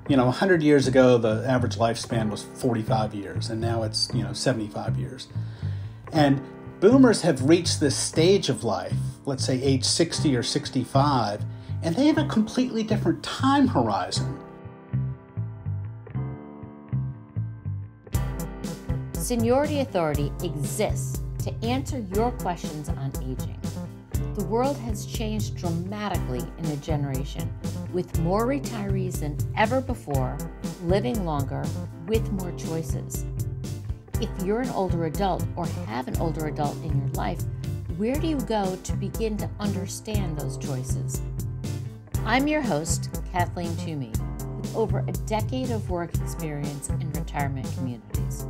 100 years ago, the average lifespan was 45 years, and now it's, 75 years. And boomers have reached this stage of life, let's say age 60 or 65, and they have a completely different time horizon. Seniority Authority exists to answer your questions on aging. The world has changed dramatically in a generation, with more retirees than ever before, living longer with more choices. If you're an older adult or have an older adult in your life, where do you go to begin to understand those choices? I'm your host, Kathleen Toomey, with over a decade of work experience in retirement communities.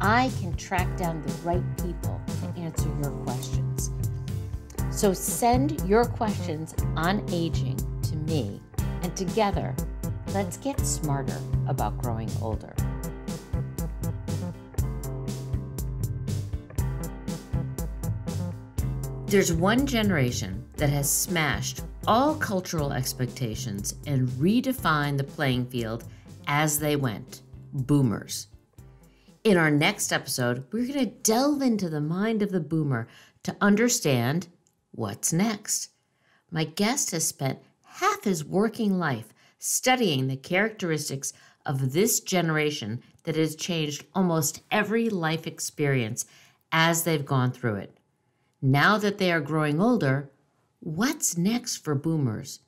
I can track down the right people to answer your questions. So send your questions on aging to me, and together, let's get smarter about growing older. There's one generation that has smashed all cultural expectations and redefined the playing field as they went: boomers. In our next episode, we're going to delve into the mind of the boomer to understand what's next. My guest has spent half his working life studying the characteristics of this generation that has changed almost every life experience as they've gone through it. Now that they are growing older, what's next for boomers?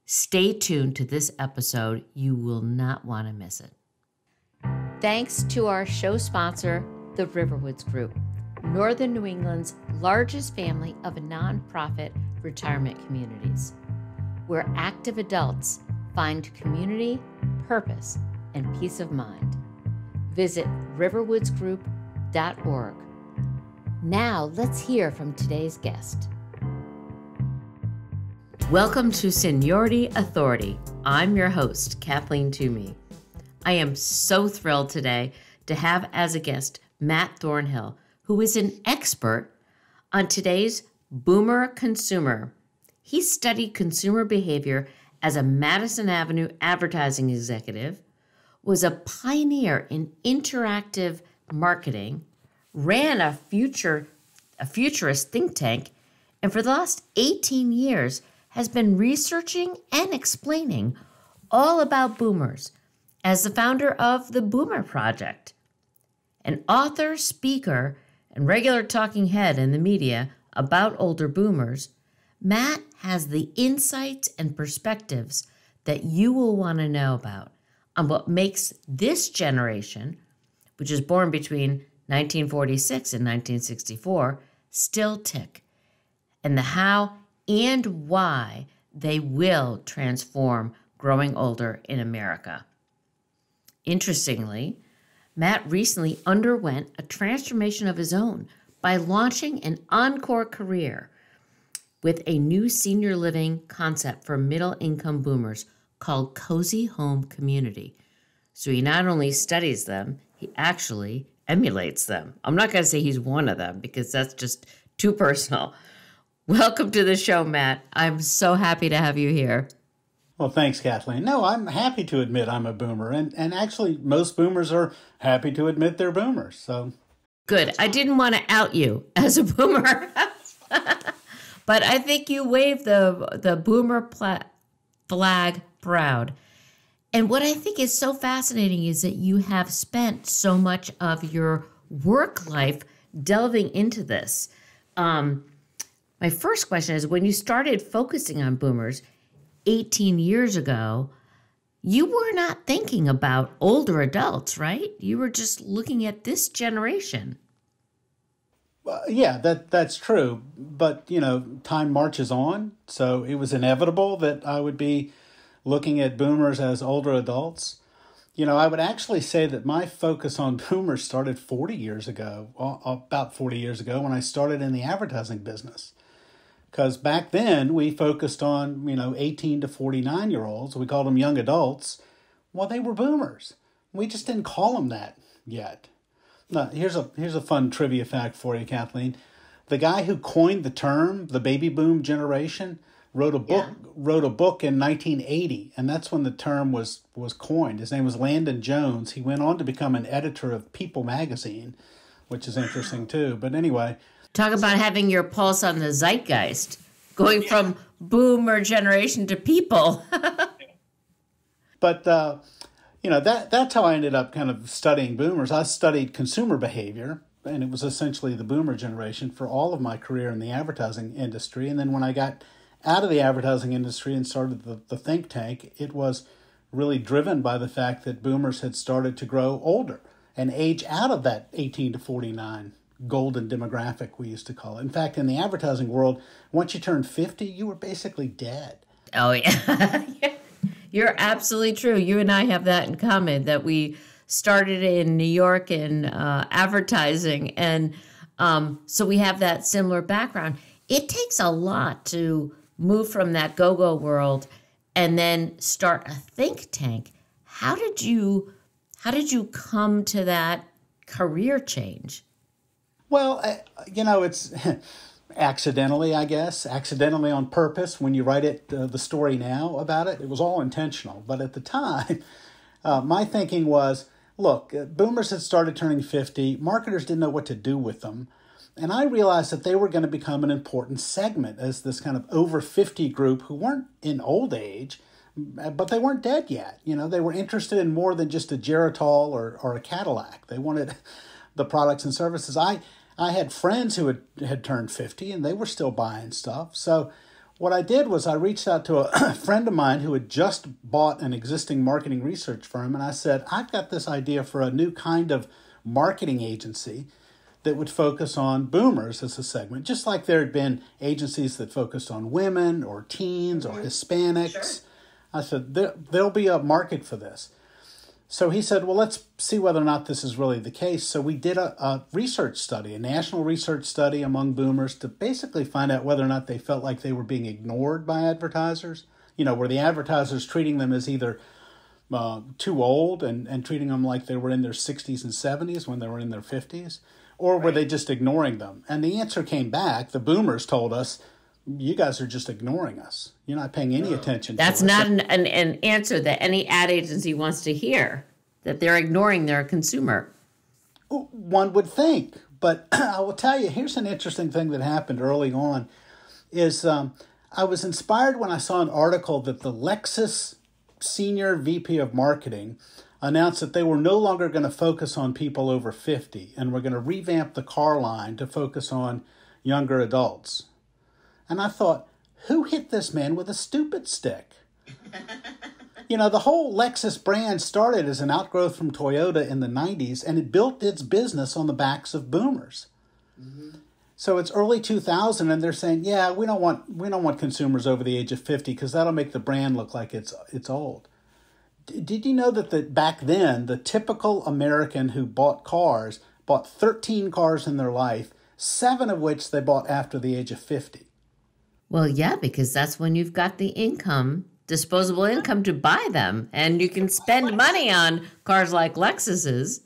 Stay tuned to this episode. You will not want to miss it. Thanks to our show sponsor, the Riverwoods Group, Northern New England's largest family of nonprofit retirement communities, where active adults find community, purpose, and peace of mind. Visit riverwoodsgroup.org. Now, let's hear from today's guest. Welcome to Seniority Authority. I'm your host, Kathleen Toomey. I am so thrilled today to have as a guest Matt Thornhill, who is an expert on today's boomer consumer. He studied consumer behavior as a Madison Avenue advertising executive, was a pioneer in interactive marketing, ran a futurist think tank, and for the last 18 years has been researching and explaining all about boomers as the founder of the Boomer Project. An author, speaker, and regular talking head in the media about older boomers, Matt has the insights and perspectives that you will want to know about on what makes this generation, which is born between 1946 and 1964, still tick, and the how and why they will transform growing older in America. Interestingly, Matt recently underwent a transformation of his own by launching an encore career with a new senior living concept for middle-income boomers called Cozy Home Community. So he not only studies them, he actually emulates them. I'm not going to say he's one of them because that's just too personal. Welcome to the show, Matt. I'm so happy to have you here. Well, thanks, Kathleen. No, I'm happy to admit I'm a boomer. And actually, most boomers are happy to admit they're boomers. So good. I didn't want to out you as a boomer. But I think you wave the boomer flag proud. And what I think is so fascinating is that you have spent so much of your work life delving into this. My first question is, when you started focusing on boomers 18 years ago, you were not thinking about older adults, right? You were just looking at this generation. Yeah, that's true. But, time marches on. So it was inevitable that I would be looking at boomers as older adults. I would actually say that my focus on boomers started 40 years ago, about 40 years ago, when I started in the advertising business. Because back then we focused on, 18 to 49-year-olds. We called them young adults. Well, they were boomers. We just didn't call them that yet. Now, here's a fun trivia fact for you, Kathleen. The guy who coined the term, the baby boom generation, wrote a book in 1980, and that's when the term was coined. His name was Landon Jones. He went on to become an editor of People magazine, which is interesting too. But anyway, talk about having your pulse on the zeitgeist, going from boomer generation to people. But that's how I ended up kind of studying boomers. I studied consumer behavior, and it was essentially the boomer generation for all of my career in the advertising industry. And then when I got out of the advertising industry and started the think tank, it was really driven by the fact that boomers had started to grow older and age out of that 18 to 49 golden demographic, we used to call it. In fact, in the advertising world, once you turned 50, you were basically dead. Oh, yeah. You're absolutely true. You and I have that in common, that we started in New York in advertising. And so we have that similar background. It takes a lot to move from that go-go world and then start a think tank. How did you come to that career change? Well, it's accidentally, I guess, accidentally on purpose. When you write it, the story now about it, it was all intentional. But at the time, my thinking was, look, boomers had started turning 50. Marketers didn't know what to do with them. And I realized that they were going to become an important segment as this kind of over 50 group who weren't in old age, but they weren't dead yet. They were interested in more than just a Geritol or a Cadillac. They wanted the products and services. I had friends who had turned 50 and they were still buying stuff. So what I did was I reached out to a friend of mine who had just bought an existing marketing research firm. And I said, I've got this idea for a new kind of marketing agency that would focus on boomers as a segment, just like there had been agencies that focused on women or teens or Hispanics. Sure. I said, there'll be a market for this. So he said, well, let's see whether or not this is really the case. So we did a research study, a national research study among boomers to basically find out whether or not they felt like they were being ignored by advertisers. Were the advertisers treating them as either too old and treating them like they were in their 60s and 70s when they were in their 50s? Or were they just ignoring them? And the answer came back. The boomers told us, you guys are just ignoring us. You're not paying any attention to us. That's not an answer that any ad agency wants to hear, that they're ignoring their consumer. One would think. But I will tell you, here's an interesting thing that happened early on. Is I was inspired when I saw an article that the Lexus senior VP of marketing announced that they were no longer going to focus on people over 50 and were going to revamp the car line to focus on younger adults. And I thought, who hit this man with a stupid stick? The whole Lexus brand started as an outgrowth from Toyota in the 90s, and it built its business on the backs of boomers. Mm-hmm. So it's early 2000, and they're saying, yeah, we don't want consumers over the age of 50 because that'll make the brand look like it's old. Did you know that back then, the typical American who bought cars bought 13 cars in their life, 7 of which they bought after the age of 50? Well, yeah, because that's when you've got the income, disposable income to buy them, and you can spend money on cars like Lexuses.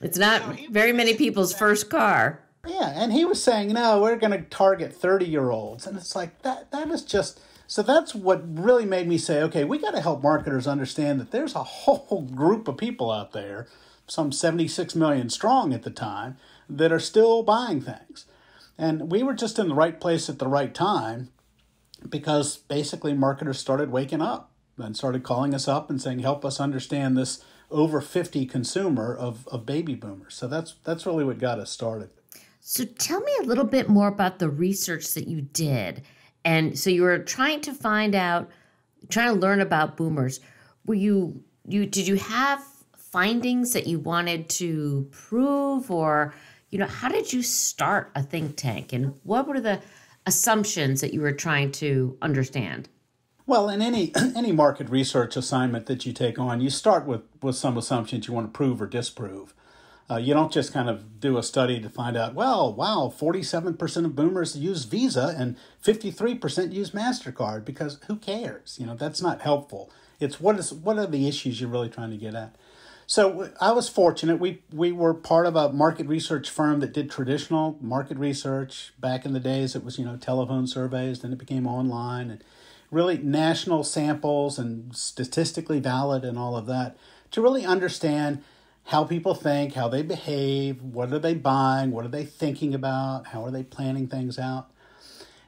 It's not very many people's first car. Yeah, and he was saying, no, we're going to target 30-year-olds. And it's like, that is just... So that's what really made me say, okay, we got to help marketers understand that there's a whole group of people out there, some 76 million strong at the time, that are still buying things. And we were just in the right place at the right time because basically marketers started waking up and started calling us up and saying, help us understand this over 50 consumer of baby boomers. So that's really what got us started. So tell me a little bit more about the research that you did. And so you were trying to learn about boomers. Did you have findings that you wanted to prove, or, how did you start a think tank, and what were the assumptions that you were trying to understand? Well, in any market research assignment that you take on, you start with some assumptions you want to prove or disprove. You don't just kind of do a study to find out, well, wow, 47% of boomers use Visa and 53% use MasterCard, because who cares? That's not helpful. It's what are the issues you're really trying to get at. So I was fortunate. We were part of a market research firm that did traditional market research. Back in the days, it was, telephone surveys, then it became online, and really national samples and statistically valid and all of that to really understand how people think, how they behave, what are they buying, what are they thinking about, how are they planning things out.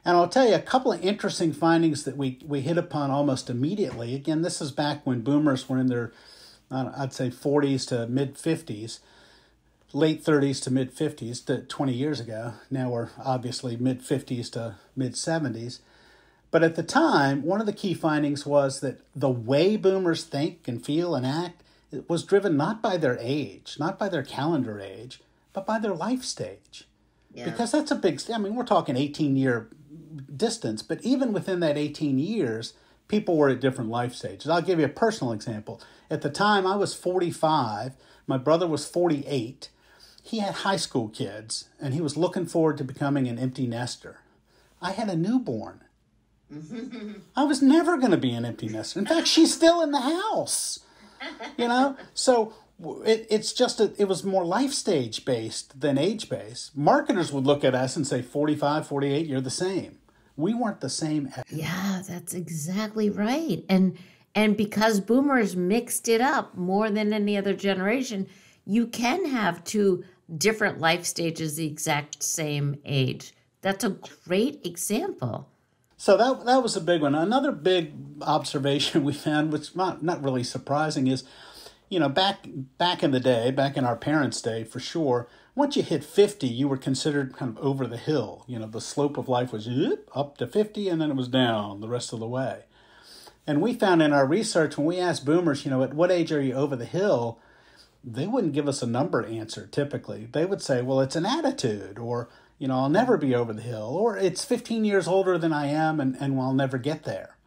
And I'll tell you a couple of interesting findings that we hit upon almost immediately. Again, this is back when boomers were in their, I'd say 40s to mid-50s, late 30s to mid-50s, to 20 years ago. Now we're obviously mid-50s to mid-70s. But at the time, one of the key findings was that the way boomers think and feel and act was driven not by their age, not by their calendar age, but by their life stage. Yeah. Because that's a big, we're talking 18-year distance, but even within that 18 years, people were at different life stages. I'll give you a personal example. At the time, I was 45. My brother was 48. He had high school kids, and he was looking forward to becoming an empty nester. I had a newborn. I was never going to be an empty nester. In fact, she's still in the house. So it was more life stage based than age based. Marketers would look at us and say 45, 48, you're the same. We weren't the same. Yeah, that's exactly right. And because boomers mixed it up more than any other generation, you can have two different life stages the exact same age. That's a great example. So that was a big one. Another big observation we found, which not really surprising, is, back in the day, back in our parents' day, for sure, once you hit 50, you were considered kind of over the hill. The slope of life was up to 50, and then it was down the rest of the way. And we found in our research, when we asked boomers, at what age are you over the hill, they wouldn't give us a number answer typically. They would say, well, it's an attitude, or I'll never be over the hill, or it's 15 years older than I am and I'll never get there.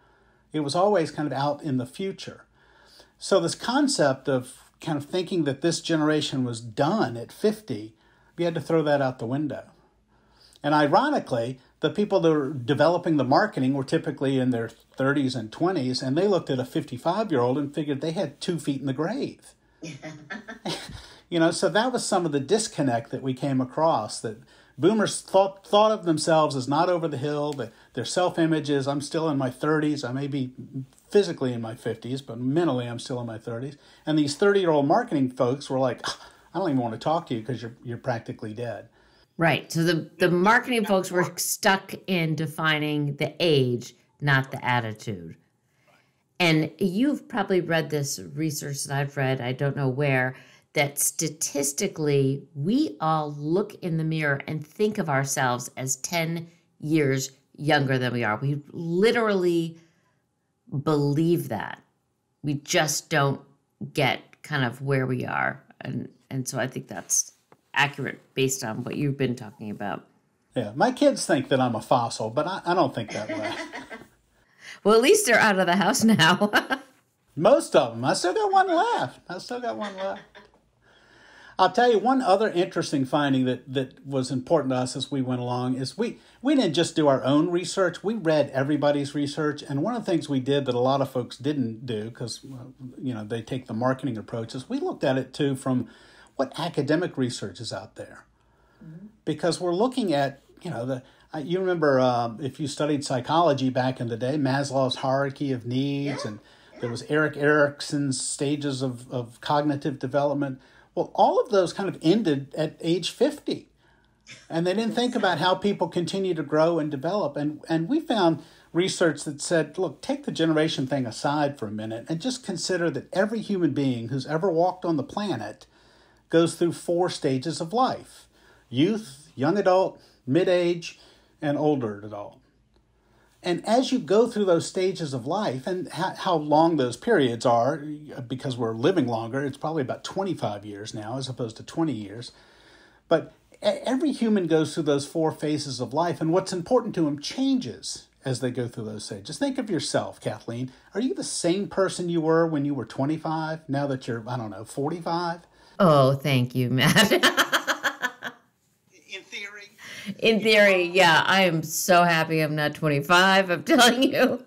It was always kind of out in the future. So this concept of kind of thinking that this generation was done at 50, we had to throw that out the window. And ironically, the people that were developing the marketing were typically in their 30s and 20s, and they looked at a 55-year-old and figured they had 2 feet in the grave. So that was some of the disconnect that we came across, that boomers thought of themselves as not over the hill, that their self-image is, I'm still in my 30s, I may be physically in my 50s, but mentally I'm still in my 30s. And these 30-year-old marketing folks were like, I don't even want to talk to you because you're practically dead. Right. So the marketing folks were stuck in defining the age, not the attitude. And you've probably read this research that I've read, I don't know where, that statistically, we all look in the mirror and think of ourselves as 10 years younger than we are. We literally believe that. We just don't get kind of where we are. And so I think that's accurate based on what you've been talking about. Yeah, my kids think that I'm a fossil, but I don't think that way. Well, at least they're out of the house now. Most of them. I still got one left. I'll tell you one other interesting finding that was important to us as we went along is we didn't just do our own research. We read everybody's research. And one of the things we did that a lot of folks didn't do because, they take the marketing approach is we looked at it, too, from what academic research is out there. Mm-hmm. Because we're looking at, you remember if you studied psychology back in the day, Maslow's hierarchy of needs, and there was Erik Erikson's stages of cognitive development. Well, all of those kind of ended at age 50. And they didn't think about how people continue to grow and develop. And we found research that said, look, take the generation thing aside for a minute and just consider that every human being who's ever walked on the planet goes through 4 stages of life: youth, young adult, mid-age, and older adult. And as you go through those stages of life, and how long those periods are, because we're living longer, it's probably about 25 years now as opposed to 20 years. But every human goes through those 4 phases of life, and what's important to them changes as they go through those stages. Think of yourself, Kathleen. Are you the same person you were when you were 25, now that you're, 45? Oh, thank you, Matt. In theory, yeah. I am so happy I'm not 25, I'm telling you.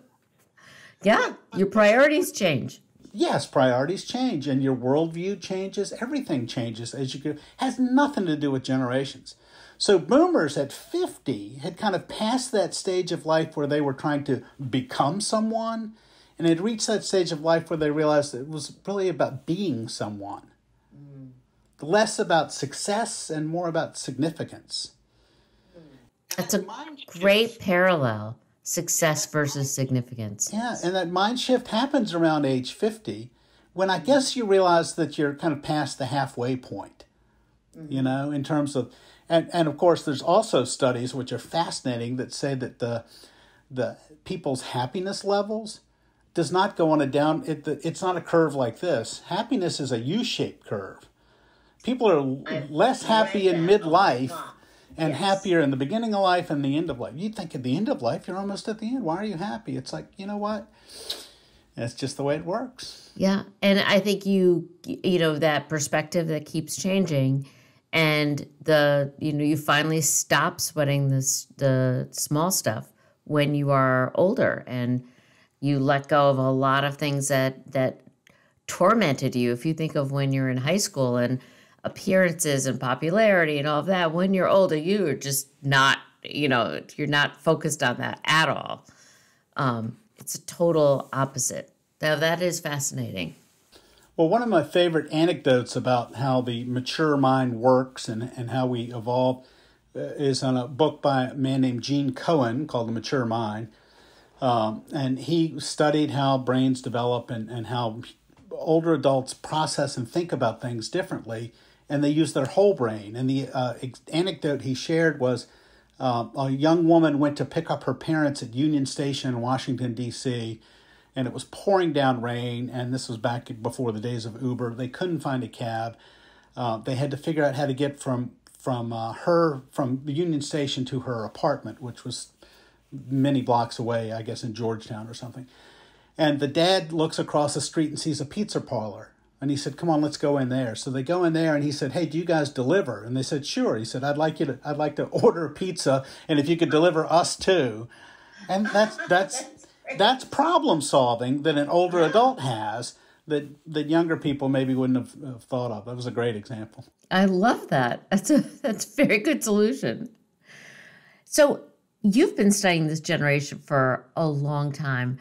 Yeah, your priorities change. yes, priorities change and your worldview changes. Everything changes as you go. Has nothing to do with generations. So boomers at 50 had kind of passed that stage of life where they were trying to become someone, and had reached that stage of life where they realized that it was really about being someone. Less about success and more about significance. That's a great parallel, success versus significance. Yeah, and that mind shift happens around age 50 when I guess you realize that you're kind of past the halfway point, in terms of, and of course there's also studies which are fascinating that say that the people's happiness levels does not go on a down, it's not a curve like this. Happiness is a U-shaped curve. People are less happy in midlife and happier in the beginning of life and the end of life. You think at the end of life, you're almost at the end. Why are you happy? It's like, you know what? That's just the way it works. Yeah. And I think that perspective that keeps changing, and you finally stop sweating the small stuff when you are older, and you let go of a lot of things that tormented you. If you think of when you're in high school and appearances and popularity and all of that, when you're older, you are just not, you're not focused on that at all. It's a total opposite. That is fascinating. Well, one of my favorite anecdotes about how the mature mind works and how we evolve is on a book by a man named Gene Cohen called The Mature Mind. And he studied how brains develop and how older adults process and think about things differently, and they use their whole brain. And the anecdote he shared was a young woman went to pick up her parents at Union Station in Washington, D.C., and it was pouring down rain, and this was back before the days of Uber. They couldn't find a cab. They had to figure out how to get from the Union Station to her apartment, which was many blocks away, I guess in Georgetown or something. And the dad looks across the street and sees a pizza parlor. And he said, come on, let's go in there. So they go in there and he said, hey, do you guys deliver? And they said, sure. He said, I'd like to order a pizza, and if you could deliver us too. And that's problem solving that an older adult has that younger people maybe wouldn't have thought of. That was a great example. I love that. That's a very good solution. So you've been studying this generation for a long time.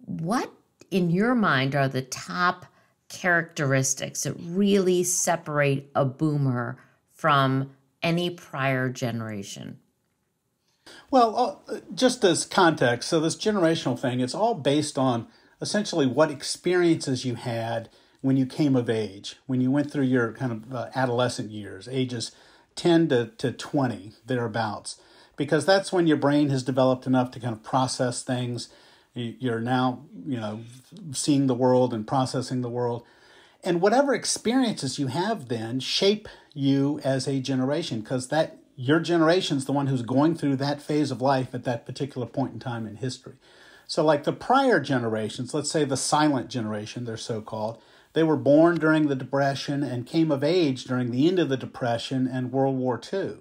What, in your mind, are the top characteristics that really separate a boomer from any prior generation? Well, just as context, so this generational thing, it's all based on essentially what experiences you had when you came of age, when you went through your kind of adolescent years, ages 10 to 20, thereabouts, because that's when your brain has developed enough to kind of process things. You're now, seeing the world and processing the world. And whatever experiences you have then shape you as a generation, because your generation's the one who's going through that phase of life at that particular point in time in history. So like the prior generations, let's say the silent generation, they're so-called, they were born during the Depression and came of age during the end of the Depression and World War II.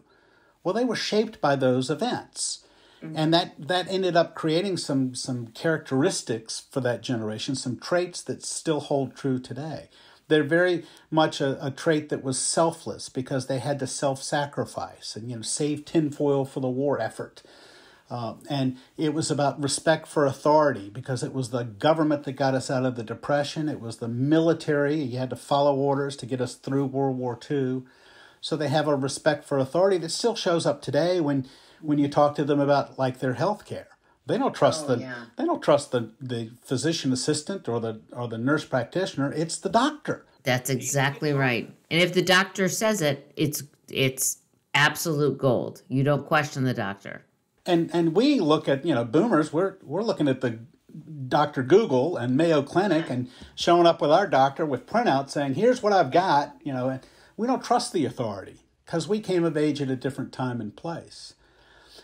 Well, they were shaped by those events. And that ended up creating some characteristics for that generation, some traits that still hold true today. They're very much a trait that was selfless because they had to self-sacrifice and save tinfoil for the war effort. And it was about respect for authority because it was the government that got us out of the Depression. It was the military. You had to follow orders to get us through World War II. So they have a respect for authority that still shows up today when you talk to them about like their health care. They don't trust they don't trust the physician assistant or the nurse practitioner. It's the doctor. That's exactly right. And if the doctor says it, it's absolute gold. You don't question the doctor. And we look at, boomers, we're looking at the Dr. Google and Mayo Clinic and showing up with our doctor with printouts saying, here's what I've got, and we don't trust the authority because we came of age at a different time and place.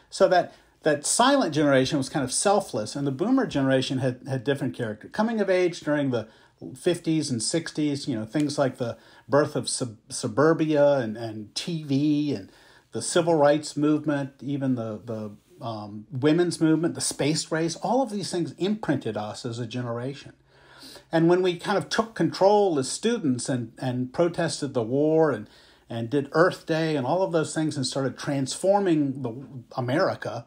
So that silent generation was kind of selfless, and the boomer generation had different character. Coming of age during the 50s and 60s, things like the birth of suburbia and TV and the civil rights movement, even the women's movement, the space race, all of these things imprinted us as a generation. And when we kind of took control as students and protested the war and did Earth Day and all of those things and started transforming America,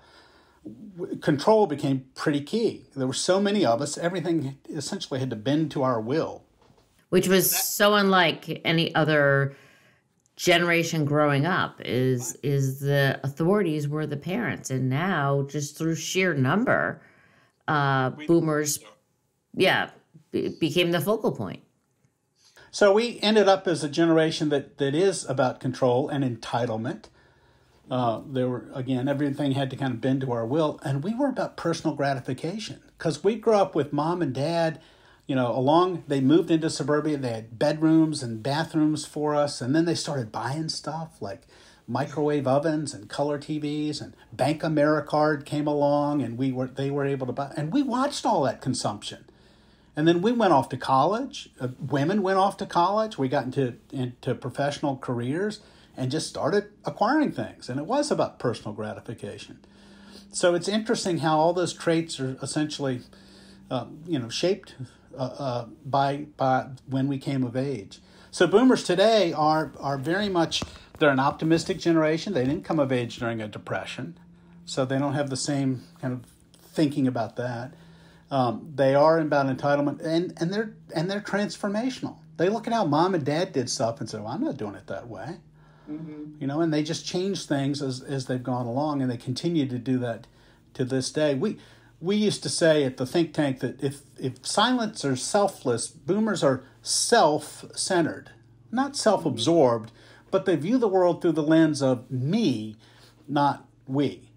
control became pretty key. There were so many of us, everything essentially had to bend to our will. Which was so unlike any other generation growing up, is the authorities were the parents. And now, just through sheer number, boomers, became the focal point. So we ended up as a generation that is about control and entitlement. There were, again, everything had to kind of bend to our will. And we were about personal gratification because we grew up with mom and dad, they moved into suburbia. They had bedrooms and bathrooms for us. And then they started buying stuff like microwave ovens and color TVs, and Bank AmeriCard came along, and they were able to buy. And we watched all that consumption. And then we went off to college. Women went off to college. We got into professional careers and just started acquiring things. And it was about personal gratification. So it's interesting how all those traits are essentially, shaped by when we came of age. So boomers today are very much, they're an optimistic generation. They didn't come of age during a depression. So they don't have the same kind of thinking about that. They are about entitlement, and they're transformational. They look at how mom and dad did stuff and say, well, I'm not doing it that way. Mm-hmm. And they just change things as they've gone along, and they continue to do that to this day. We used to say at the think tank that if silents are selfless, boomers are self-centered, not self-absorbed, but they view the world through the lens of me, not we.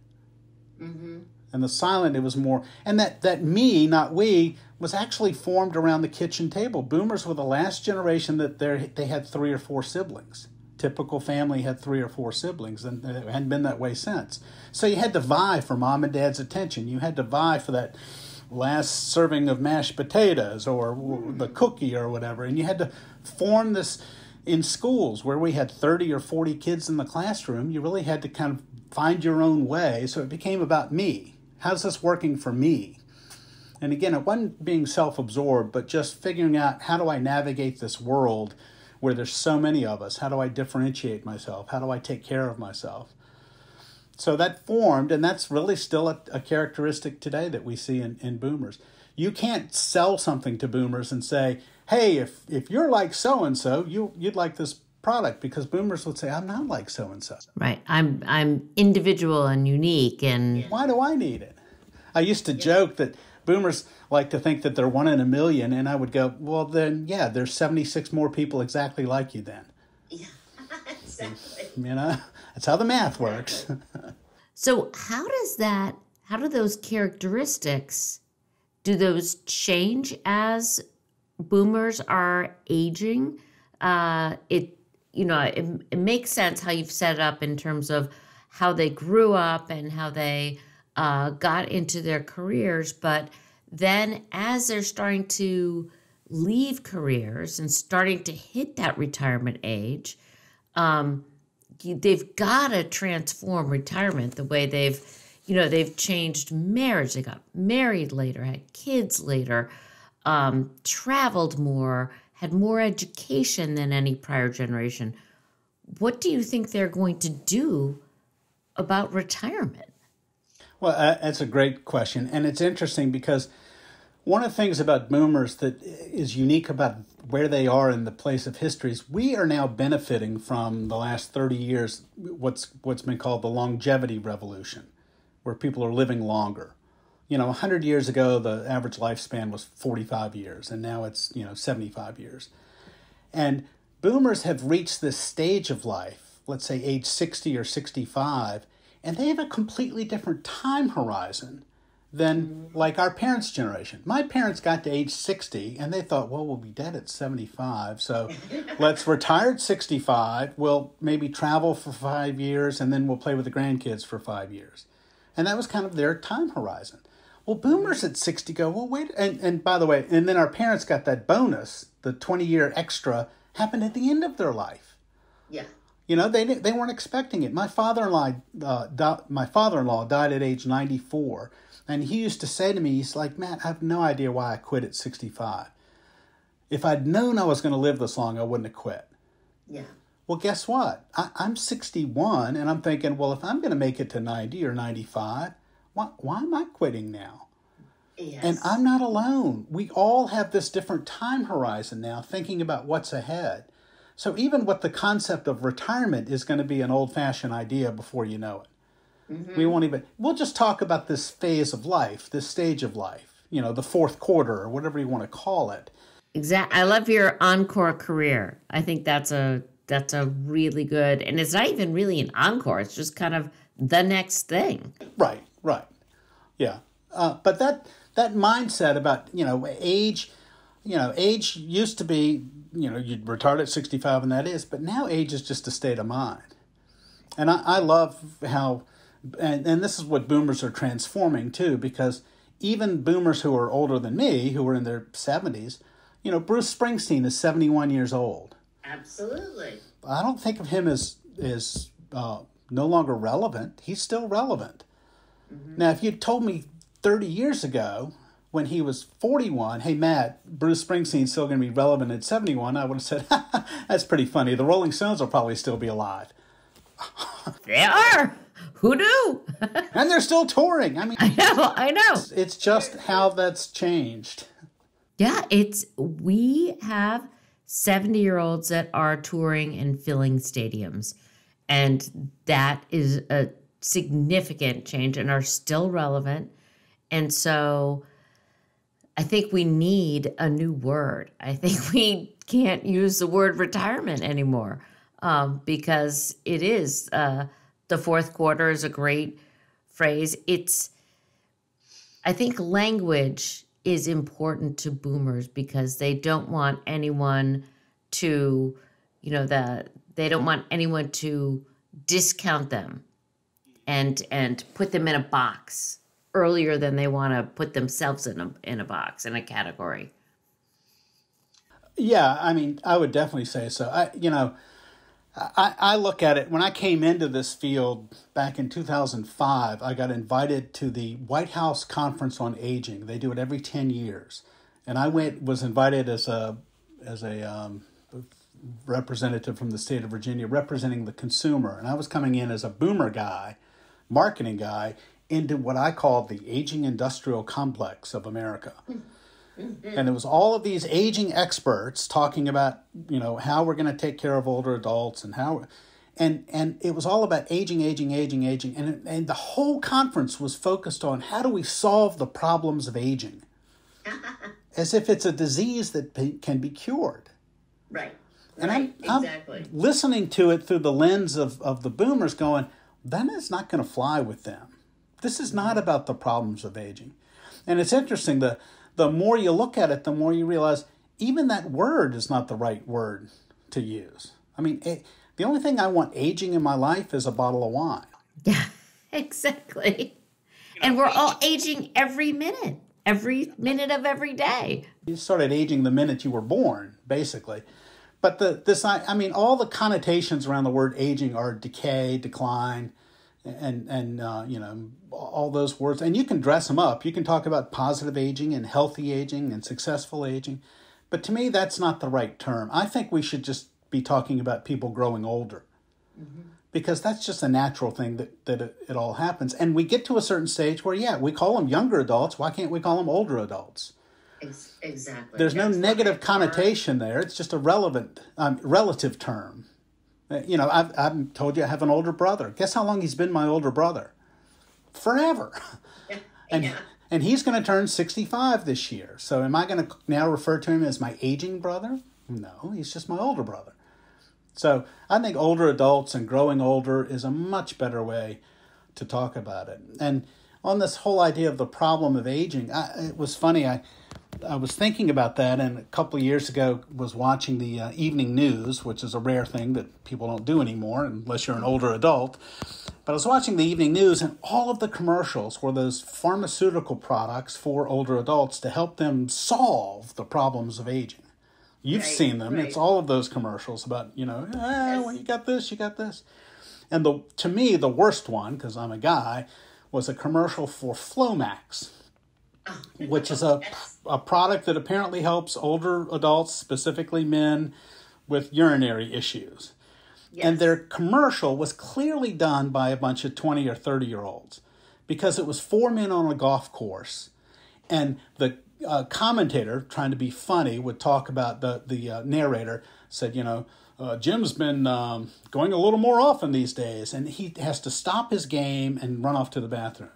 Mm-hmm. And the silent, it was more, and that me, not we, was actually formed around the kitchen table. Boomers were the last generation that they had 3 or 4 siblings. Typical family had 3 or 4 siblings, and it hadn't been that way since. So you had to vie for mom and dad's attention. You had to vie for that last serving of mashed potatoes or the cookie or whatever. And you had to form this in schools where we had 30 or 40 kids in the classroom. You really had to kind of find your own way. So it became about me. How's this working for me? And again, it wasn't being self-absorbed, but just figuring out, how do I navigate this world where there's so many of us? How do I differentiate myself? How do I take care of myself? So that formed, and that's really still a characteristic today that we see in boomers. You can't sell something to boomers and say, hey, if you're like so-and-so, you'd like this product, because boomers would say, I'm not like so-and-so. Right. I'm individual and unique. And why do I need it? I used to joke that boomers like to think that they're 1 in a million, and I would go, well, then, yeah, there's 76 more people exactly like you then. Yeah, exactly. That's how the math works. So how do those characteristics, do those change as boomers are aging? It makes sense how you've set it up in terms of how they grew up and how they got into their careers. But then as they're starting to leave careers and starting to hit that retirement age, they've got to transform retirement the way they've changed marriage. They got married later, had kids later, traveled more, had more education than any prior generation. What do you think they're going to do about retirement? Well, that's a great question. And it's interesting because one of the things about boomers that is unique about where they are in the place of history is we are now benefiting from the last 30 years, what's been called the longevity revolution, where people are living longer. 100 years ago, the average lifespan was 45 years, and now it's, 75 years. And boomers have reached this stage of life, let's say age 60 or 65, and they have a completely different time horizon than like our parents' generation. My parents got to age 60, and they thought, well, we'll be dead at 75, so let's retire at 65, we'll maybe travel for 5 years, and then we'll play with the grandkids for 5 years. And that was kind of their time horizon. Well, boomers at 60 go, well, wait, and by the way, and then our parents got that bonus, the 20-year extra, happened at the end of their life. Yeah. They weren't expecting it. My father-in-law died at age 94, and he used to say to me, he's like, Matt, I have no idea why I quit at 65. If I'd known I was going to live this long, I wouldn't have quit. Yeah. Well, guess what? I'm 61, and I'm thinking, well, if I'm going to make it to 90 or 95, why am I quitting now? Yes. And I'm not alone. We all have this different time horizon now, thinking about what's ahead. So even with the concept of retirement is going to be an old-fashioned idea before you know it. Mm-hmm. We'll just talk about this phase of life, this stage of life, the fourth quarter or whatever you want to call it. Exactly. I love your encore career. I think that's a really good, and it's not even really an encore. It's just kind of the next thing. Right. Yeah. But that mindset about, age, age used to be, you'd retire at 65 and that is, but now age is just a state of mind. And I love how, and this is what boomers are transforming too, because even boomers who are older than me, who are in their 70s, Bruce Springsteen is 71 years old. Absolutely. I don't think of him as no longer relevant. He's still relevant. Mm-hmm. Now, if you'd told me 30 years ago when he was 41, hey, Matt, Bruce Springsteen's still going to be relevant at 71, I would have said, that's pretty funny. The Rolling Stones will probably still be alive. They are. Who knew? And they're still touring. I mean, I know. It's just how that's changed. Yeah, we have 70-year-olds that are touring and filling stadiums. And that is a significant change and are still relevant. And so I think we need a new word. I think we can't use the word retirement anymore because it is the fourth quarter is a great phrase. I think language is important to boomers because they don't want anyone to, they don't want anyone to discount them and put them in a box earlier than they want to put themselves in a box, in a category. Yeah, I mean, I would definitely say so. I look at it, when I came into this field back in 2005, I got invited to the White House Conference on Aging. They do it every 10 years. And I was invited as a representative from the state of Virginia representing the consumer. And I was coming in as a boomer guy, marketing guy, into what I call the aging industrial complex of America. And it was all of these aging experts talking about, how we're going to take care of older adults and and it was all about aging. And the whole conference was focused on how do we solve the problems of aging as if it's a disease that can be cured. Right. And exactly. I'm listening to it through the lens of the boomers going, that is not going to fly with them. This is not about the problems of aging. And it's interesting, the more you look at it, the more you realize even that word is not the right word to use. I mean, the only thing I want aging in my life is a bottle of wine. Yeah, exactly. And we're all aging every minute of every day. You started aging the minute you were born, basically. But all the connotations around the word aging are decay, decline, and all those words. And you can dress them up. You can talk about positive aging and healthy aging and successful aging. But to me, that's not the right term. I think we should just be talking about people growing older. Mm-hmm. Because that's just a natural thing that it all happens. And we get to a certain stage where, we call them younger adults. Why can't we call them older adults? Exactly. There's no negative connotation there. It's just a relative term. I've told you I have an older brother. Guess how long he's been my older brother? Forever. And he's going to turn 65 this year. So am I going to now refer to him as my aging brother? No, he's just my older brother. So I think older adults and growing older is a much better way to talk about it. And on this whole idea of the problem of aging, it was funny. I was thinking about that, and a couple of years ago was watching the evening news, which is a rare thing that people don't do anymore unless you're an older adult. But I was watching the evening news, and all of the commercials were those pharmaceutical products for older adults to help them solve the problems of aging. You've seen them. Right. It's all of those commercials about, well, you got this, you got this. And to me, the worst one, because I'm a guy, was a commercial for Flomax. which is Yes. a product that apparently helps older adults, specifically men, with urinary issues. Yes. And their commercial was clearly done by a bunch of 20 or 30-year-olds because it was four men on a golf course. And the commentator, trying to be funny, would talk about the narrator, said, Jim's been going a little more often these days, and he has to stop his game and run off to the bathroom.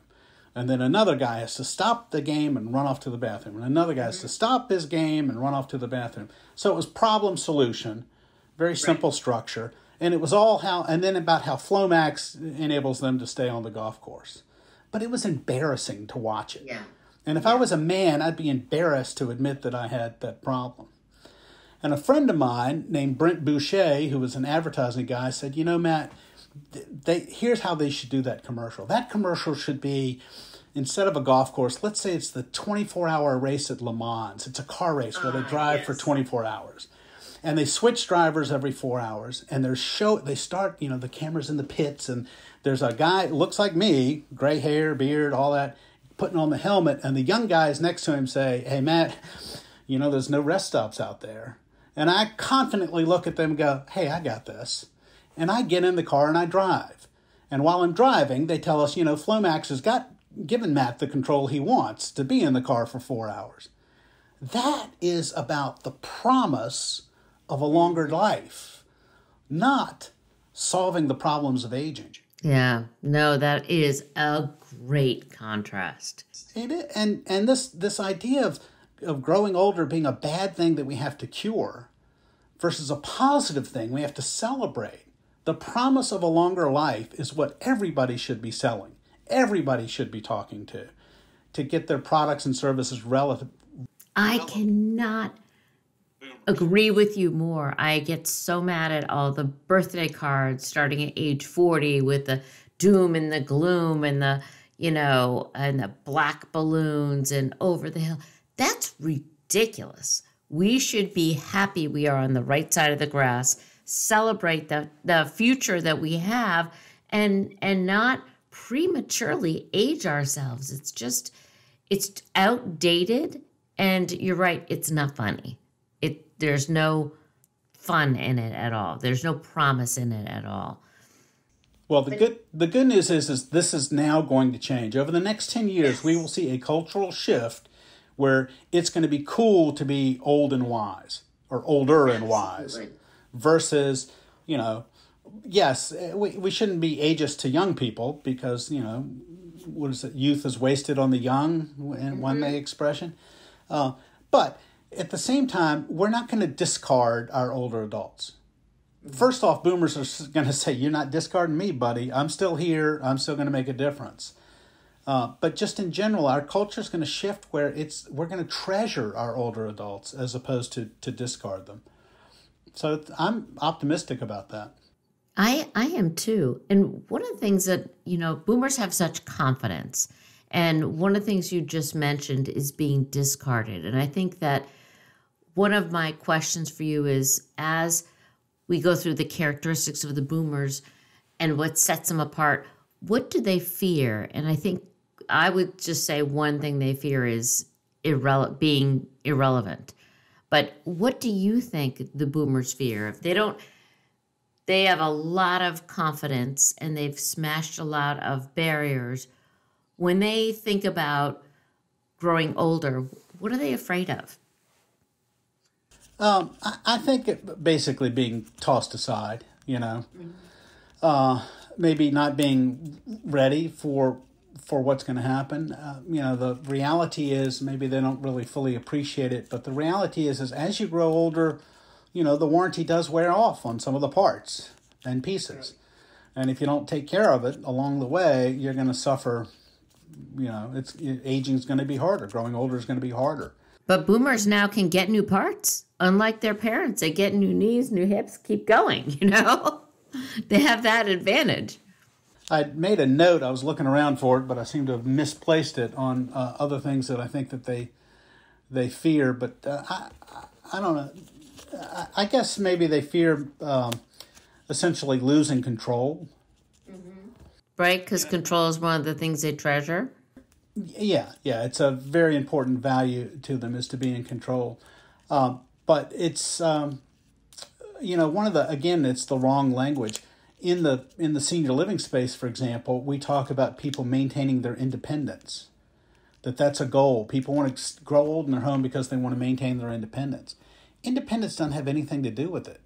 And then another guy has to stop the game and run off to the bathroom. And another guy has to stop his game and run off to the bathroom. So it was problem solution, very simple structure. And it was all and then about how Flomax enables them to stay on the golf course. But it was embarrassing to watch it. Yeah. And if I was a man, I'd be embarrassed to admit that I had that problem. And a friend of mine named Brent Boucher, who was an advertising guy, said, Matt, here's how they should do that commercial. That commercial should be, instead of a golf course, let's say it's the 24-hour race at Le Mans. It's a car race where they drive for 24 hours. And they switch drivers every 4 hours. And they start, the camera's in the pits. And there's a guy, looks like me, gray hair, beard, all that, putting on the helmet. And the young guys next to him say, hey, Matt, there's no rest stops out there. And I confidently look at them and go, hey, I got this. And I get in the car and I drive. And while I'm driving, they tell us, Flomax has given Matt the control he wants to be in the car for 4 hours. That is about the promise of a longer life, not solving the problems of aging. Yeah, no, that is a great contrast. It is, and this idea of growing older being a bad thing that we have to cure versus a positive thing we have to celebrate. The promise of a longer life is what everybody should be selling. Everybody should be talking to get their products and services relative. I cannot agree with you more. I get so mad at all the birthday cards starting at age 40 with the doom and the gloom and the, and the black balloons and over the hill. That's ridiculous. We should be happy we are on the right side of the grass, celebrate the future that we have, and not prematurely age ourselves. It's outdated, and you're right, it's not funny. There's no fun in it at all. There's no promise in it at all. Well, the good news is this is now going to change. Over the next 10 years, we will see a cultural shift where it's going to be cool to be old and wise, or older and wise, versus, yes, we shouldn't be ageist to young people because, what is it? Youth is wasted on the young, in one expression. But at the same time, we're not going to discard our older adults. First off, boomers are going to say, you're not discarding me, buddy. I'm still here. I'm still going to make a difference. But just in general, our culture is going to shift where we're going to treasure our older adults as opposed to discard them. So I'm optimistic about that. I am too. And one of the things that, boomers have such confidence. And one of the things you just mentioned is being discarded. And I think that one of my questions for you is, as we go through the characteristics of the boomers and what sets them apart, what do they fear? And I think I would just say one thing they fear is being irrelevant. But what do you think the boomers fear? If they have a lot of confidence and they've smashed a lot of barriers. When they think about growing older, what are they afraid of? I think it basically being tossed aside, maybe not being ready for what's going to happen. The reality is maybe they don't really fully appreciate it, but the reality is as you grow older, the warranty does wear off on some of the parts and pieces. And if you don't take care of it along the way, you're going to suffer. Aging is going to be harder. Growing older is going to be harder. But boomers now can get new parts. Unlike their parents, they get new knees, new hips, keep going, They have that advantage. I made a note. I was looking around for it, but I seem to have misplaced it on other things that I think that they fear. But I don't know. I guess maybe they fear essentially losing control. Right, because control is one of the things they treasure. Yeah, it's a very important value to them is to be in control. But it's one of the, again, it's the wrong language. In the senior living space, for example, we talk about people maintaining their independence. That's a goal. People want to grow old in their home because they want to maintain their independence. Independence doesn't have anything to do with it.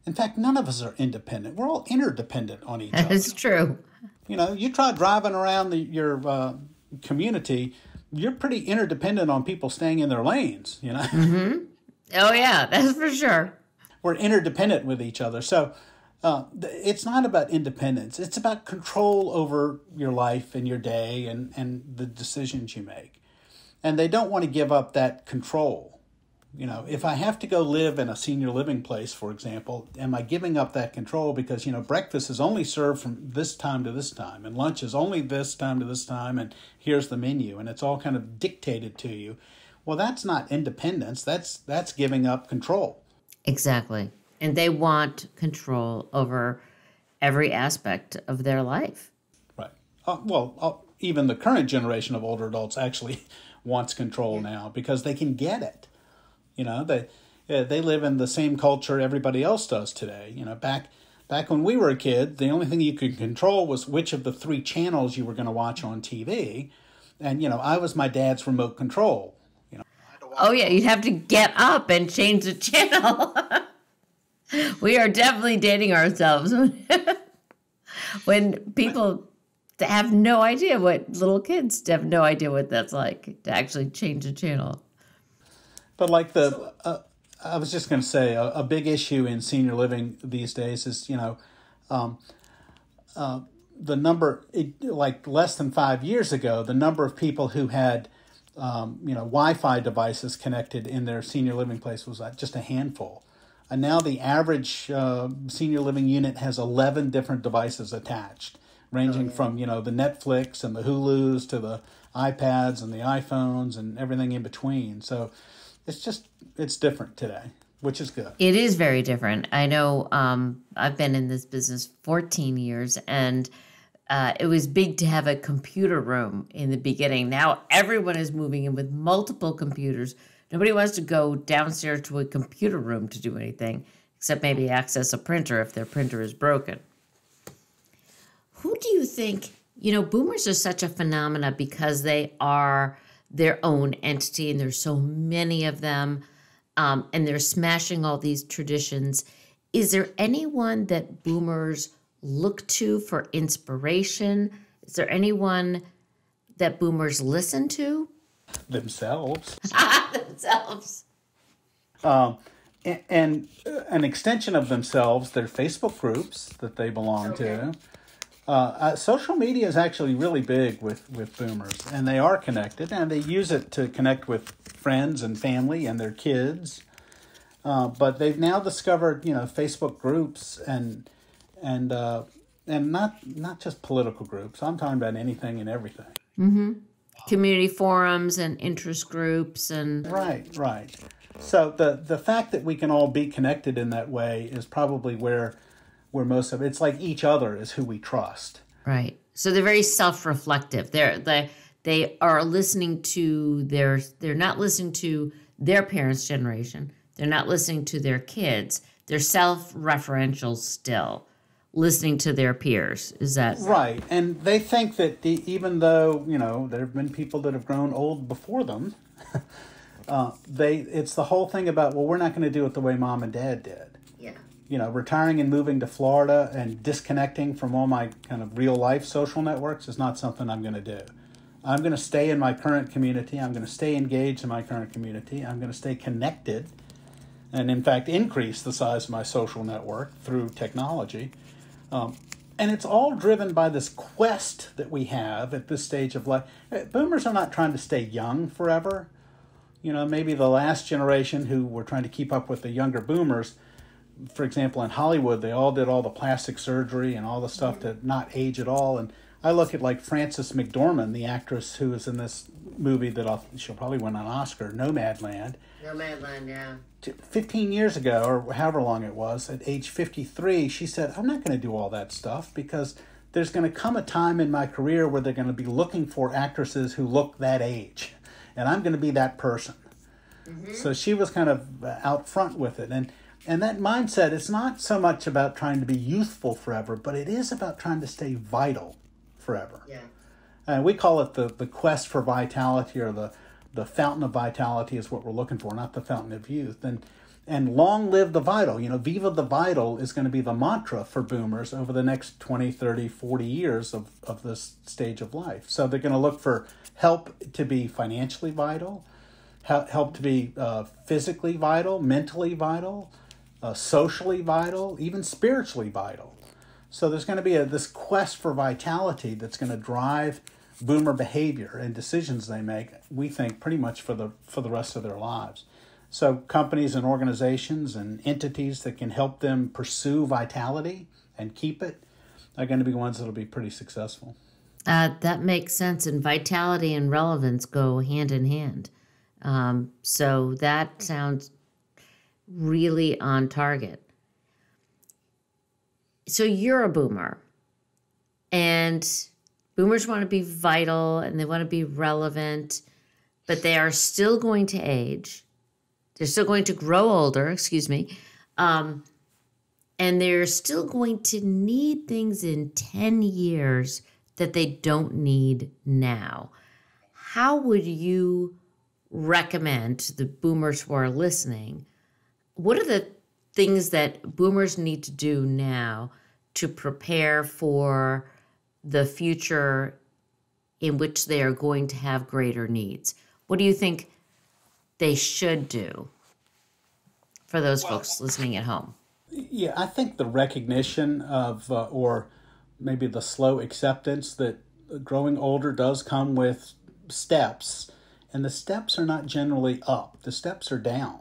In fact, none of us are independent. We're all interdependent on each other. That's true. You try driving around your community, you're pretty interdependent on people staying in their lanes, Mm-hmm. Oh, yeah, that's for sure. We're interdependent with each other. So it's not about independence. It's about control over your life and your day and the decisions you make. And they don't want to give up that control. If I have to go live in a senior living place, for example, am I giving up that control because, breakfast is only served from this time to this time and lunch is only this time to this time and here's the menu and it's all kind of dictated to you. Well, that's not independence. That's giving up control. Exactly. And they want control over every aspect of their life. Right. Even the current generation of older adults actually wants control now because they can get it. They live in the same culture everybody else does today. Back when we were a kid, the only thing you could control was which of the 3 channels you were going to watch on TV. And, I was my dad's remote control. Oh, yeah, you'd have to get up and change the channel. We are definitely dating ourselves when people have no idea little kids have no idea what that's like to actually change the channel. But like I was just going to say, a big issue in senior living these days is, the number, like less than 5 years ago, the number of people who had, Wi-Fi devices connected in their senior living place was just a handful. And now the average senior living unit has 11 different devices attached, ranging from, the Netflix and the Hulus to the iPads and the iPhones and everything in between. So it's different today, which is good. It is very different. I know I've been in this business 14 years, and it was big to have a computer room in the beginning. Now everyone is moving in with multiple computers. Nobody wants to go downstairs to a computer room to do anything, except maybe access a printer if their printer is broken. Who do you think, boomers are such a phenomena because they are their own entity, and there's so many of them, and they're smashing all these traditions. Is there anyone that boomers look to for inspiration? Is there anyone that boomers listen to? Themselves. Themselves. And an extension of themselves, their Facebook groups that they belong to. Social media is actually really big with boomers, and they are connected, and they use it to connect with friends and family and their kids. But they've now discovered, Facebook groups and not just political groups. I'm talking about anything and everything. Mm-hmm. Community forums and interest groups and right. So the fact that we can all be connected in that way is probably where most of it's like each other is who we trust. Right. So they're very self-reflective. They are listening to they're not listening to their parents' generation. They're not listening to their kids. They're self-referential still, listening to their peers. Is that right? And they think that even though, there have been people that have grown old before them, it's the whole thing about, well, we're not going to do it the way mom and dad did. Retiring and moving to Florida and disconnecting from all my kind of real life social networks is not something I'm going to do. I'm going to stay in my current community. I'm going to stay engaged in my current community. I'm going to stay connected and, in fact, increase the size of my social network through technology. And it's all driven by this quest that we have at this stage of life. Boomers are not trying to stay young forever. Maybe the last generation who were trying to keep up with the younger boomers, for example, in Hollywood, they all did all the plastic surgery and all the stuff to not age at all. And I look at like Frances McDormand, the actress who is in this movie that she'll probably win an Oscar, Nomadland. Nomadland, yeah. 15 years ago, or however long it was, at age 53, she said, I'm not going to do all that stuff because there's going to come a time in my career where they're going to be looking for actresses who look that age, and I'm going to be that person. So she was kind of out front with it. And that mindset, it's not so much about trying to be youthful forever, but it is about trying to stay vital forever. Yeah. And we call it the quest for vitality, or the fountain of vitality is what we're looking for, not the fountain of youth. And long live the vital. You know, Viva the Vital is going to be the mantra for boomers over the next 20, 30, 40 years of this stage of life. So they're going to look for help to be financially vital, help to be physically vital, mentally vital, socially vital, even spiritually vital. So there's going to be this quest for vitality that's going to drive boomer behavior and decisions they make, we think, pretty much for the rest of their lives. So companies and organizations and entities that can help them pursue vitality and keep it are going to be ones that will be pretty successful. That makes sense. And vitality and relevance go hand in hand. So that sounds really on target. So you're a boomer, and boomers want to be vital and they want to be relevant, but they are still going to age. They're still going to grow older, and they're still going to need things in 10 years that they don't need now. How would you recommend to the boomers who are listening, what are the things that boomers need to do now to prepare for the future in which they are going to have greater needs? What do you think they should do for those folks listening at home? Yeah, I think the recognition of, or maybe the slow acceptance that growing older does come with steps, and the steps are not generally up. The steps are down.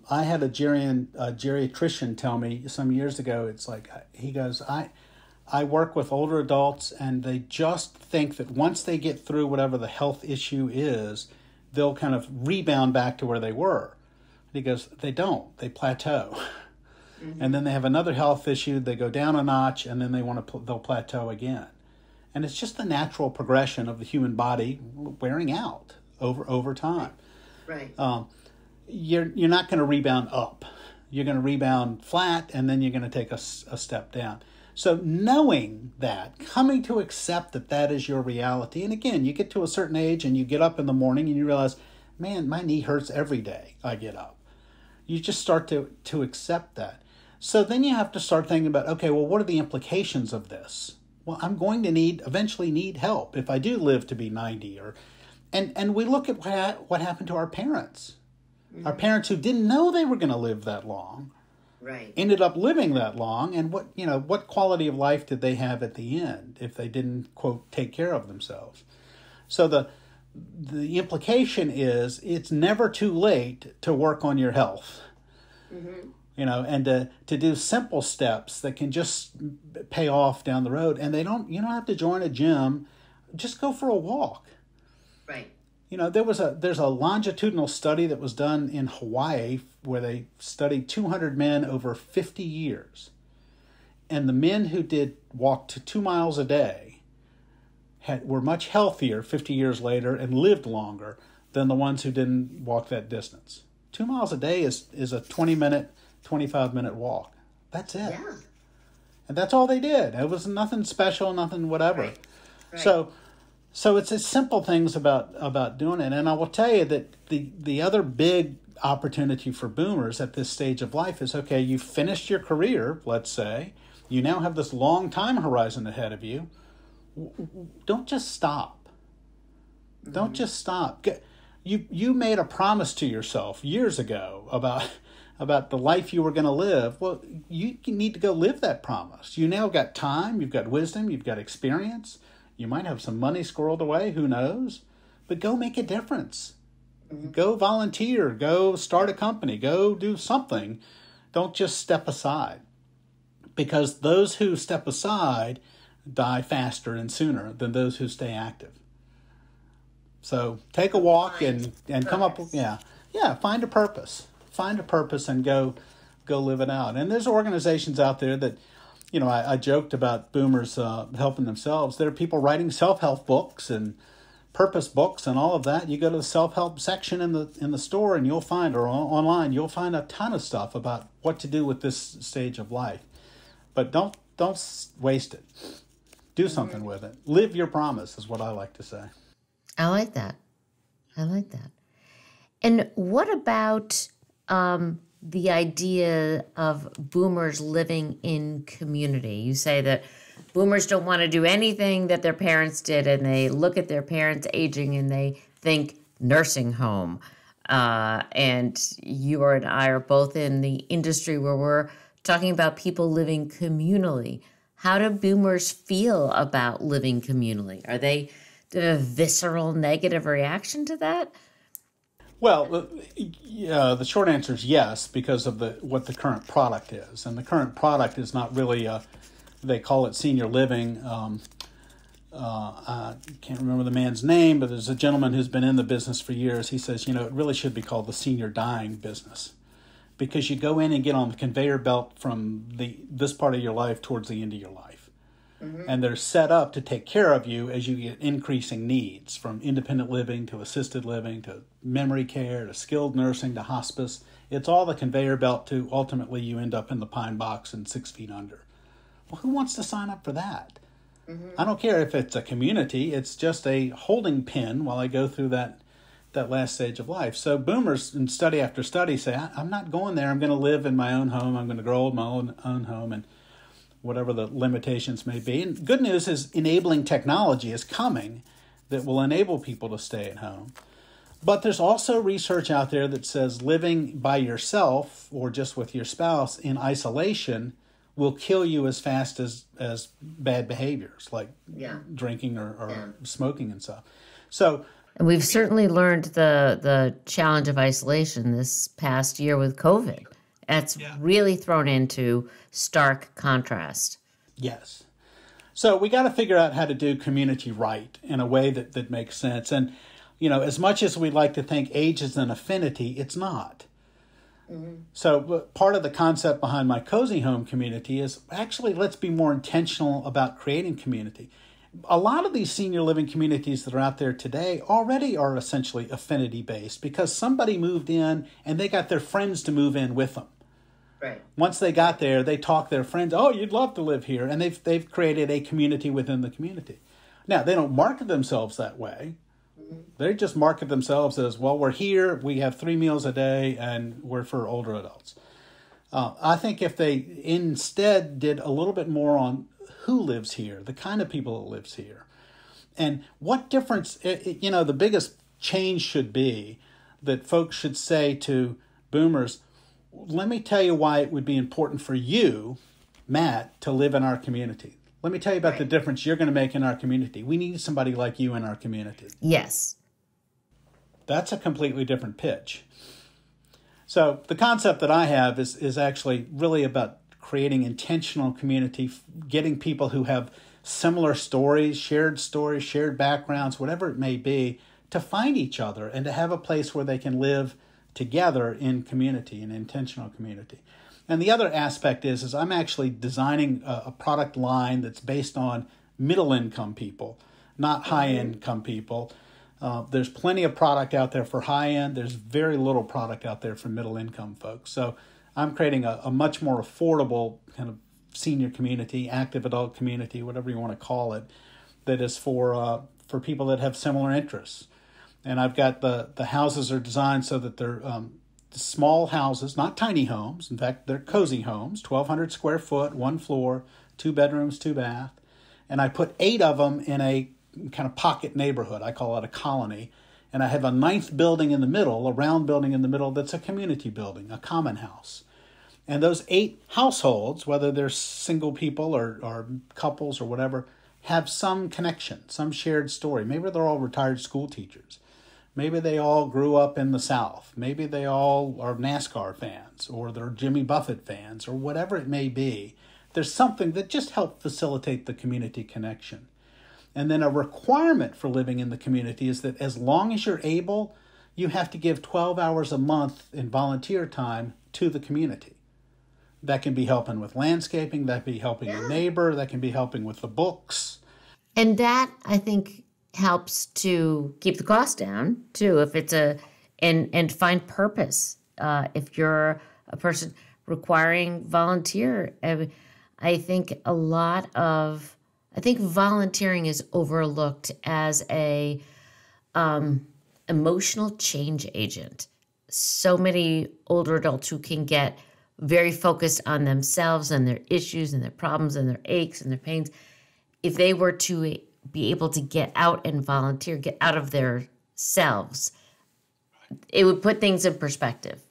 I had a geriatrician tell me some years ago, it's like, he goes, I work with older adults, and they just think that once they get through whatever the health issue is, they'll kind of rebound back to where they were. He goes, they don't. They plateau. And then they have another health issue, they go down a notch, and then they'll plateau again. And it's just the natural progression of the human body wearing out over time. Right. You're not going to rebound up. You're going to rebound flat, and then you're going to take a step down. So knowing that, coming to accept that is your reality. And again, you get to a certain age and you get up in the morning and you realize, man, my knee hurts every day I get up. You just start to accept that. So then you have to start thinking about, okay, well, what are the implications of this? Well, I'm going to eventually need help if I do live to be 90. And we look at what happened to our parents. Our parents who didn't know they were going to live that long. Right. Ended up living that long, and what quality of life did they have at the end if they didn't, quote, take care of themselves? So the implication is it's never too late to work on your health. And to do simple steps that can just pay off down the road, and you don't have to join a gym. Just go for a walk. Right. There's a longitudinal study that was done in Hawaii where they studied 200 men over 50 years. And the men who walked 2 miles a day were much healthier 50 years later and lived longer than the ones who didn't walk that distance. 2 miles a day is a 20-minute, 25-minute walk. That's it. Yeah. And that's all they did. It was nothing special, nothing whatever. Right. So it's simple things about doing it. And I will tell you that the other big opportunity for boomers at this stage of life is, okay, you finished your career, let's say. You now have this long time horizon ahead of you. Don't just stop. Don't just stop. You made a promise to yourself years ago about the life you were going to live. Well, you need to go live that promise. You now got time, you've got wisdom, you've got experience. You might have some money squirreled away, who knows? But go make a difference. Go volunteer, go start a company, go do something. Don't just step aside. Because those who step aside die faster and sooner than those who stay active. So take a walk and come up with, find a purpose. Find a purpose and go live it out. And there's organizations out there that I joked about boomers helping themselves. There are people writing self-help books and purpose books and all of that. You go to the self-help section in the store and you'll find, or online, you'll find a ton of stuff about what to do with this stage of life. But don't waste it. Do something with it. Live your promise is what I like to say. I like that. And what about the idea of boomers living in community? You say that boomers don't want to do anything that their parents did, and they look at their parents aging and they think nursing home. And you and I are both in the industry where we're talking about people living communally. How do boomers feel about living communally? Are they a visceral negative reaction to that? Well, the short answer is yes, because of what the current product is. And the current product is not really they call it senior living. I can't remember the man's name, but there's a gentleman who's been in the business for years. He says, it really should be called the senior dying business, because you go in and get on the conveyor belt from this part of your life towards the end of your life. Mm-hmm. And they're set up to take care of you as you get increasing needs, from independent living to assisted living to memory care to skilled nursing to hospice. It's all the conveyor belt to ultimately you end up in the pine box and 6 feet under. Well, who wants to sign up for that? Mm-hmm. I don't care if it's a community. It's just a holding pin while I go through that last stage of life. So boomers, in study after study, say, I'm not going there. I'm going to live in my own home. I'm going to grow old in my own home, and whatever the limitations may be. And good news is enabling technology is coming that will enable people to stay at home. But there's also research out there that says living by yourself or just with your spouse in isolation will kill you as fast as bad behaviors like drinking or smoking and stuff. So we've certainly learned the challenge of isolation this past year with COVID. That's really thrown into stark contrast. Yes. So we got to figure out how to do community right in a way that makes sense. And, as much as we like to think age is an affinity, it's not. Mm-hmm. So part of the concept behind my cozy home community is actually let's be more intentional about creating community. A lot of these senior living communities that are out there today already are essentially affinity-based because somebody moved in and they got their friends to move in with them. Right. Once they got there, they talked their friends, oh, you'd love to live here. And they've created a community within the community. Now, they don't market themselves that way. Mm-hmm. They just market themselves as, well, we're here, we have 3 meals a day, and we're for older adults. I think if they instead did a little bit more on who lives here, the kind of people that lives here, and what difference, the biggest change should be that folks should say to boomers, let me tell you why it would be important for you, Matt, to live in our community. Let me tell you about the difference you're going to make in our community. We need somebody like you in our community. Yes. That's a completely different pitch. So the concept that I have is actually really about creating intentional community, getting people who have similar stories, shared backgrounds, whatever it may be, to find each other and to have a place where they can live together in community, in intentional community. And the other aspect is I'm actually designing a product line that's based on middle income people, not high income people. There's plenty of product out there for high end. There's very little product out there for middle income folks. So I'm creating a much more affordable kind of senior community, active adult community, whatever you want to call it, that is for people that have similar interests. And I've got the houses are designed so that they're small houses, not tiny homes. In fact, they're cozy homes, 1,200 square foot, 1 floor, 2 bedrooms, 2 bath. And I put 8 of them in a kind of pocket neighborhood. I call it a colony. And I have a 9th building in the middle, a round building in the middle that's a community building, a common house. And those 8 households, whether they're single people or couples or whatever, have some connection, some shared story. Maybe they're all retired school teachers. Maybe they all grew up in the South. Maybe they all are NASCAR fans or they're Jimmy Buffett fans or whatever it may be. There's something that just helps facilitate the community connection. And then a requirement for living in the community is that as long as you're able, you have to give 12 hours a month in volunteer time to the community. That can be helping with landscaping. That can be helping a neighbor. That can be helping with the books. And that, I think, helps to keep the cost down, too, if it's and find purpose. If you're a person requiring volunteer, I think volunteering is overlooked as a emotional change agent. So many older adults who can get very focused on themselves and their issues and their problems and their aches and their pains. If they were to be able to get out and volunteer, get out of their selves, it would put things in perspective.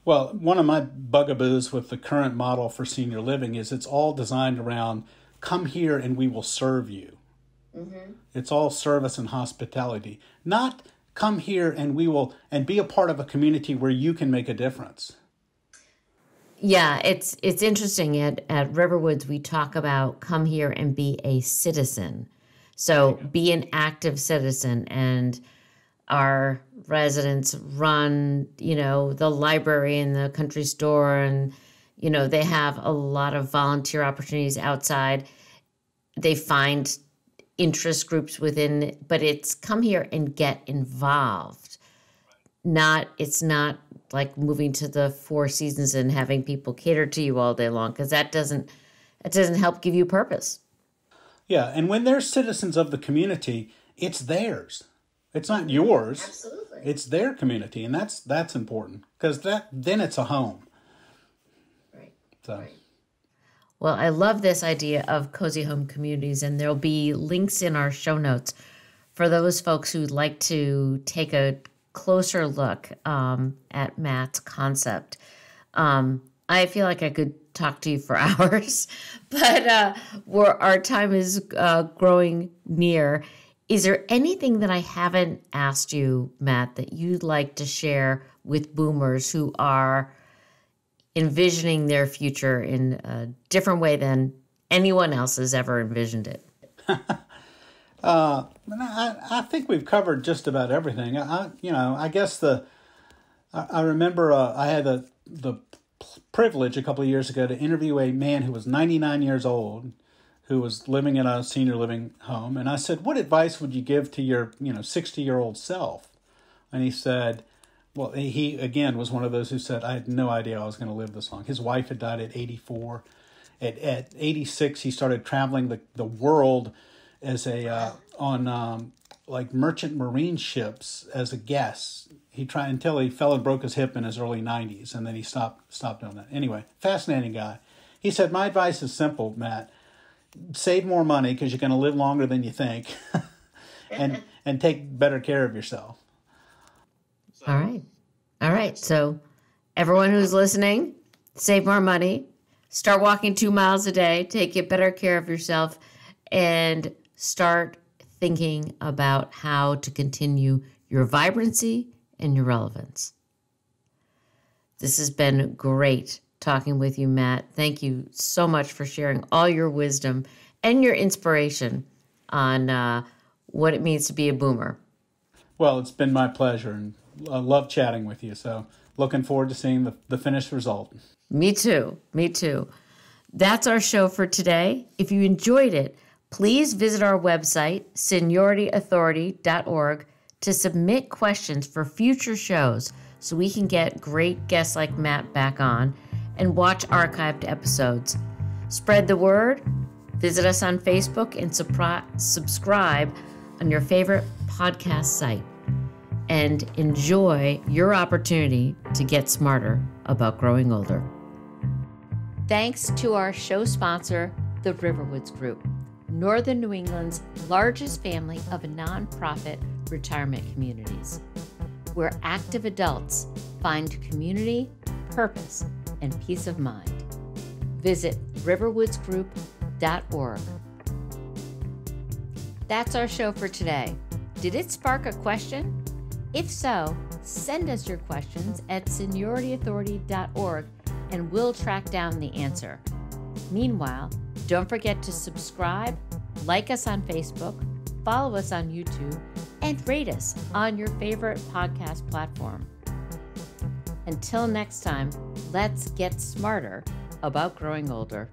Well, one of my bugaboos with the current model for senior living is it's all designed around come here and we will serve you. Mm-hmm. It's all service and hospitality, not come here and we will and be a part of a community where you can make a difference. Yeah, it's interesting. At Riverwoods, we talk about come here and be a citizen. So be an active citizen. And our residents run, the library and the country store. And, they have a lot of volunteer opportunities outside. They find interest groups within, but it's come here and get involved. It's not like moving to the Four Seasons and having people cater to you all day long, because that doesn't help give you purpose. Yeah, and when they're citizens of the community, it's theirs. It's not yours. Absolutely. It's their community, and that's important, because then it's a home. Right. So. Right. Well, I love this idea of cozy home communities, and there'll be links in our show notes for those folks who'd like to take a closer look at Matt's concept. I feel like I could talk to you for hours, but our time is growing near. Is there anything that I haven't asked you, Matt, that you'd like to share with boomers who are envisioning their future in a different way than anyone else has ever envisioned it? I think we've covered just about everything. I guess I remember I had the privilege a couple of years ago to interview a man who was 99 years old, who was living in a senior living home, and I said, "What advice would you give to your 60-year-old self?" And he said, well, he again was one of those who said, "I had no idea I was going to live this long." His wife had died at 84. At 86, he started traveling the world as on merchant marine ships as a guest. He tried until he fell and broke his hip in his early 90s, and then he stopped doing that. Anyway, fascinating guy. He said, "My advice is simple, Matt. Save more money because you're going to live longer than you think, and take better care of yourself." All right. So everyone who's listening, save more money, start walking 2 miles a day, take better care of yourself, and start thinking about how to continue your vibrancy and your relevance. This has been great talking with you, Matt. Thank you so much for sharing all your wisdom and your inspiration on what it means to be a boomer. Well, it's been my pleasure, and I love chatting with you. So looking forward to seeing the finished result. Me too. That's our show for today. If you enjoyed it, please visit our website, seniorityauthority.org, to submit questions for future shows so we can get great guests like Matt back on and watch archived episodes. Spread the word, visit us on Facebook, and subscribe on your favorite podcast site. And enjoy your opportunity to get smarter about growing older. Thanks to our show sponsor, the Riverwoods Group, Northern New England's largest family of nonprofit retirement communities, where active adults find community, purpose, and peace of mind. Visit riverwoodsgroup.org. That's our show for today. Did it spark a question? If so, send us your questions at seniorityauthority.org and we'll track down the answer. Meanwhile, don't forget to subscribe, like us on Facebook, follow us on YouTube, and rate us on your favorite podcast platform. Until next time, let's get smarter about growing older.